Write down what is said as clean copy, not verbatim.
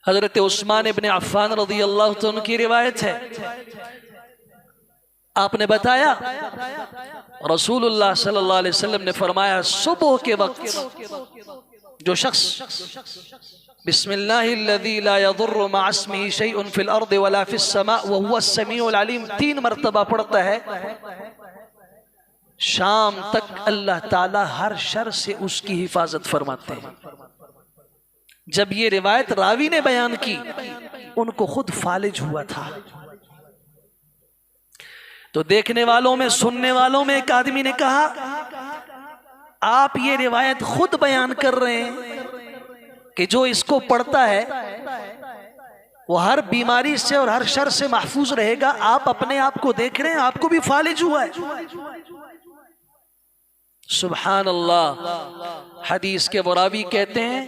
हजरत उस्मान इब्न अफ़्फ़ान रज़ी अल्लाह तआला की रिवायत है, आपने बताया रसूलुल्लाह सल्लल्लाहु अलैहि वसल्लम ने फरमाया, सुबह के वक्त जो शख्स बिस्मिल्लाहिल्लज़ी ला यज़ुर्रु मअ इस्मिही शैउन फिल अर्दि वला फिस समा व हुवस समीउल अलीम 3 मरतबा पढ़ता है, शाम तक अल्लाह ताला हर शर से उसकी हिफाजत फरमाते हैं। जब ये रिवायत रावी ने बयान की, उनको खुद फालिज हुआ था। तो देखने वालों में, सुनने वालों में एक आदमी ने कहा, आप ये रिवायत खुद बयान कर रहे हैं कि जो इसको पढ़ता है वो हर बीमारी से और हर शर से महफूज रहेगा। आप अपने आप को देख रहे हैं, आपको भी फालिज हुआ है। सुभान अल्लाह। हदीस के वो रावी कहते हैं,